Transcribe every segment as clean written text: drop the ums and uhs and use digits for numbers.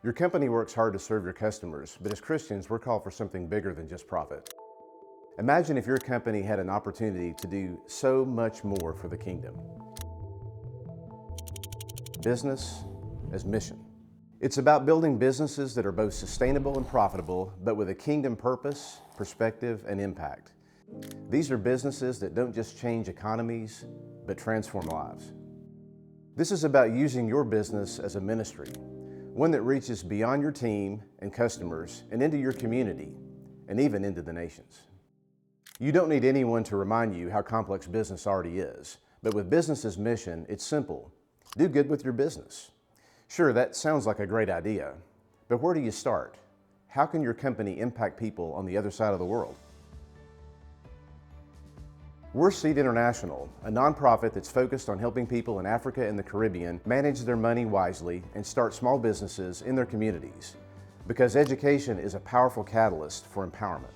Your company works hard to serve your customers, but as Christians, we're called for something bigger than just profit. Imagine if your company had an opportunity to do so much more for the kingdom. Business as mission. It's about building businesses that are both sustainable and profitable, but with a kingdom purpose, perspective, and impact. These are businesses that don't just change economies, but transform lives. This is about using your business as a ministry, one that reaches beyond your team and customers and into your community, and even into the nations. You don't need anyone to remind you how complex business already is, but with Business's mission, it's simple. Do good with your business. Sure, that sounds like a great idea, but where do you start? How can your company impact people on the other side of the world? We're Seed International, a nonprofit that's focused on helping people in Africa and the Caribbean manage their money wisely and start small businesses in their communities, because education is a powerful catalyst for empowerment.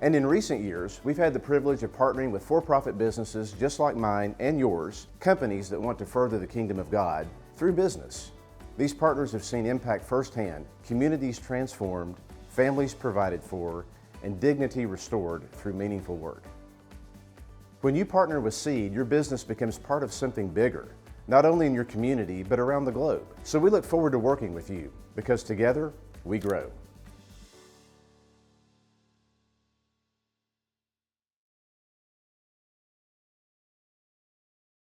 And in recent years, we've had the privilege of partnering with for-profit businesses just like mine and yours, companies that want to further the kingdom of God through business. These partners have seen impact firsthand, communities transformed, families provided for, and dignity restored through meaningful work. When you partner with Seed, your business becomes part of something bigger, not only in your community, but around the globe. So we look forward to working with you, because together, we grow.